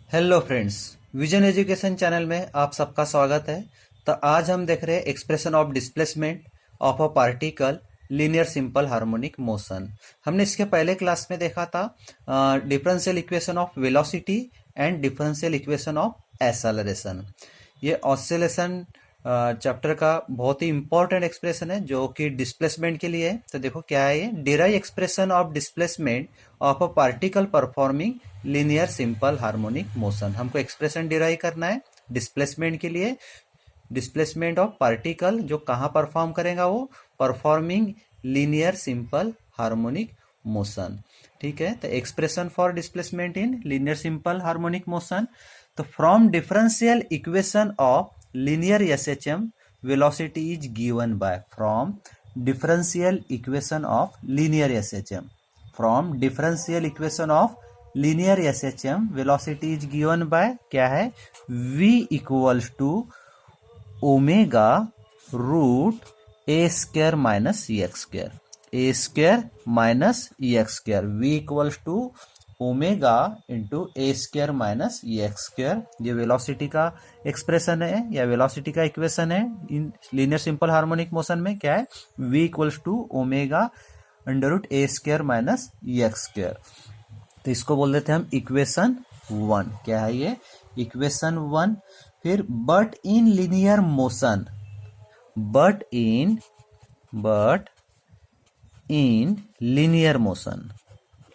Hello friends, vision education channel में आप सबका स्वागत है। तो आज हम देख रहे हैं expression of displacement of a particle linear simple harmonic motion. हमने इसके पहले क्लास में देखा था differential equation of velocity and differential equation of acceleration. ये ऑसिलेशन चैप्टर का बहुत ही इंपॉर्टेंट एक्सप्रेशन है जो कि डिस्प्लेसमेंट के लिए है। तो देखो क्या है ये, derive expression of displacement of a particle performing linear simple harmonic motion. हमको एक्सप्रेशन डिराइव करना है डिस्प्लेसमेंट के लिए। डिस्प्लेसमेंट ऑफ पार्टिकल जो कहाँ परफॉर्म करेगा, वो performing linear simple harmonic motion. ठीक है, तो expression for displacement in linear simple harmonic motion. तो from differential equation of linear SHM velocity is given by from differential equation of linear SHM from differential equation of linear SHM velocity is given by क्या है, v equals to omega root a square minus x square, a square minus x square, v equals to omega into a square minus x square. ये velocity का expression है या velocity का equation है in linear simple harmonic motion में। क्या है, v equals to omega under root a square minus x square. तो इसको बोल देते हैं हम इक्वेशन 1। क्या है ये, इक्वेशन 1। फिर but in linear motion, but in linear motion,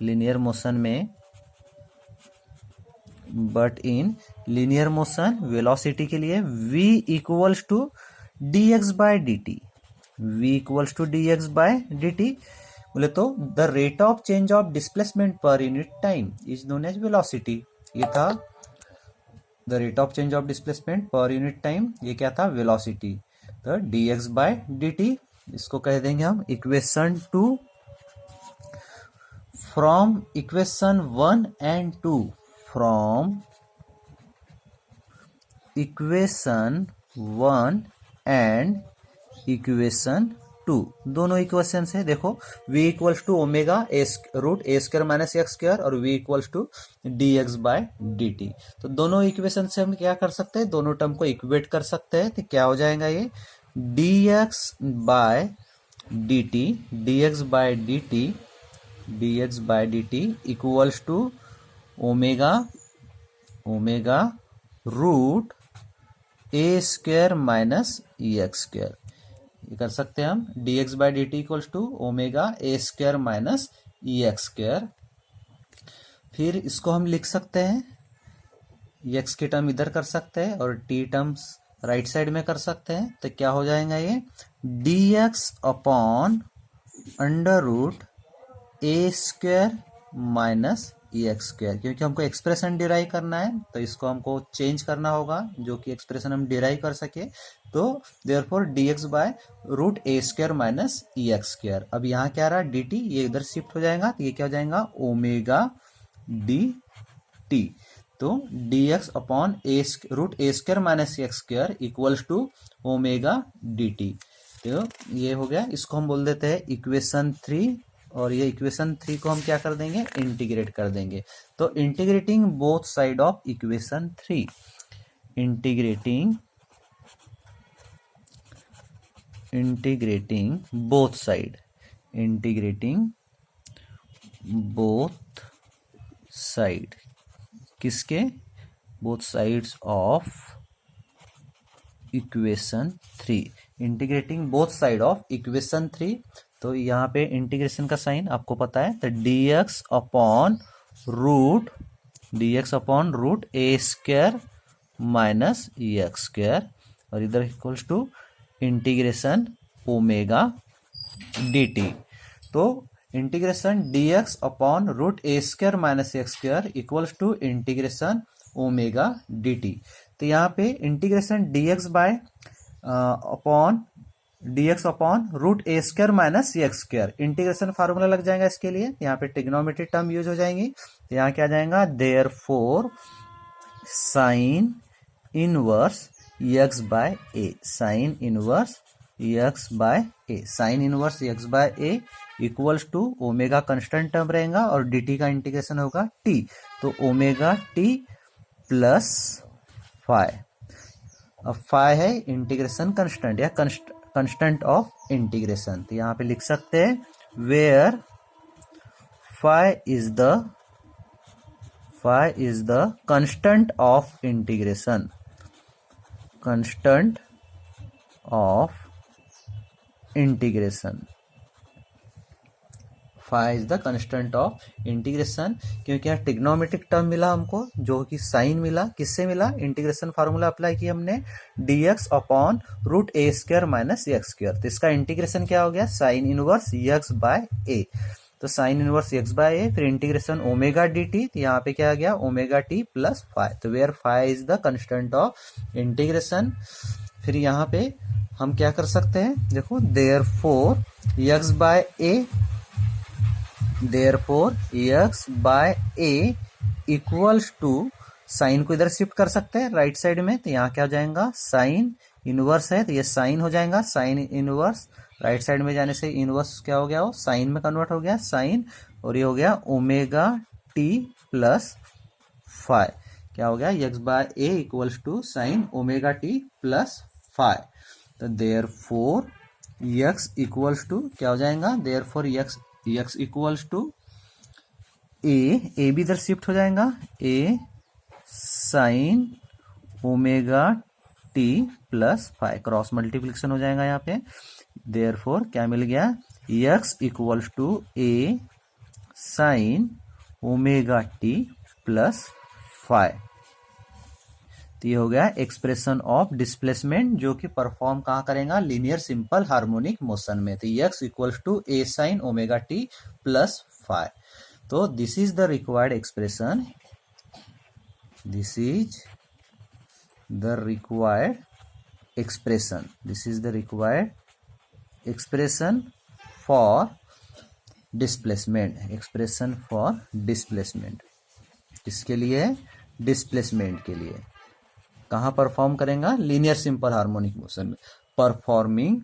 linear motion में but in linear motion velocity के लिए v equals to D x by D T, v equals to D x by D T. बोले तो the rate of change of displacement per unit time is known as velocity. ये था the rate of change of displacement per unit time, ये क्या था, velocity. तो d x by D t, इसको कह देंगे हम equation 2। From equation 1 and 2, from equation 1 and equation 2, दोनों इक्वेशन है। देखो v equals to omega root a square minus x square और v equals to D x by D t. तो दोनों इक्वेशन से हम क्या कर सकते हैं, दोनों टर्म को इक्वेट कर सकते हैं। तो क्या हो जाएगा ये, d x by D t, d x by D t, d x by D t equals to omega root a square minus x square. ये कर सकते हैं हम, d x by D t equals to omega a square minus x square. फिर इसको हम लिख सकते हैं, एक्स की टर्म इधर कर सकते हैं और टी टर्म्स राइट साइड में कर सकते हैं। तो क्या हो जाएगा ये, d x upon under root a square minus x square. क्योंकि हमको एक्सप्रेशन डिराइव करना है तो इसको हमको चेंज करना होगा, जो कि एक्सप्रेशन हम डिराइव कर सके। तो therefore d x by root a square minus x square. अब यहाँ क्या रहा, डी टी, ये इधर शिफ्ट हो जाएगा तो ये क्या हो जाएगा, ओमेगा डी टी। तो d x upon root a square minus x square equals to omega d t. तो ये हो गया, इसको हम बोल देते हैं इक्वेशन 3। और ये इक्वेशन 3 को हम क्या कर देंगे, इंटीग्रेट कर देंगे। तो integrating both side of equation 3, integrating both side, integrating both side, किसके, both sides of equation 3, integrating both side of equation 3। तो यहाँ पे इंटीग्रेशन का साइन आपको पता है, तो d x upon root a square minus x square और इधर equals to integration omega d t. तो integration d x upon root a square minus x square equals to integration omega d t. तो यहाँ पे integration d x by upon root a square minus x square, integration formula लग जाएगा इसके लिए। यहाँ पे ट्रिग्नोमेट्री टर्म यूज हो जाएंगी। तो यहाँ क्या जाएगा, therefore sine inverse x by a, sine inverse x by a, sine inverse x by a equals to omega constant term रहेगा और डी टी का इंटीग्रेशन होगा टी। तो ओमेगा टी प्लस फाई। अब फाई है इंटीग्रेशन कंस्टेंट या constant of integration, तो यहाँ पे लिख सकते हैं where phi is the constant of integration, constant of integration। Phi is the constant of integration, क्योंकि यहाँ ट्रिग्नोमेट्रिक टर्म मिला हमको जो कि साइन मिला, किससे मिला, इंटीग्रेशन फार्मूला अप्लाई किया हमने dx upon root a square minus x square, तो इसका इंटीग्रेशन क्या हो गया, साइन इनवर्स एक्स बाय ए, तो साइन इनवर्स एक्स बाय ए, फिर इंटीग्रेशन ओमेगा डी टी, तो यहाँ पे क्या आ गया ओमेगा टी प्लस फाई, तो where phi is the constant of integration. फिर यहाँ पे हम क्या कर सकते हैं, देखो therefore x by a, therefore x by a equals to, sine को इधर शिफ्ट कर सकते हैं राइट साइड में, तो यहाँ क्या हो जाएगा साइन इनवर्स है, तो ये साइन हो जाएगा, साइन इनवर्स राइट साइड में जाने से इनवर्स क्या हो गया, वो साइन में कन्वर्ट हो गया साइन, और ये हो गया ओमेगा टी प्लस फाई, क्या हो गया x by a equals to sine omega t plus phi, तो देयरफॉर एक्स इक्वल्स टू क्या हो जाएगा, therefore x equals to a भी इधर शिफ्ट हो जाएगा, a sine omega t plus phi, cross multiplication हो जाएगा यहाँ पे, देयरफॉर क्या मिल गया, x equals to a sine omega t plus phi, तो ये हो गया एक्सप्रेशन ऑफ डिस्प्लेसमेंट जो कि परफॉर्म कहाँ करेगा, लीनियर सिंपल हार्मोनिक मोशन में, तो x equals to a sine omega t plus phi, तो this is the required expression, this is the required expression, this is the required expression for displacement, expression for displacement, किसके लिए, displacement के लिए, कहाँ perform करेगा, linear simple harmonic motion में, performing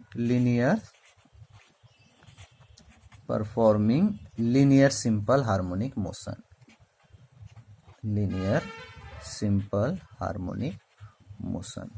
linear simple harmonic motion, linear simple harmonic motion.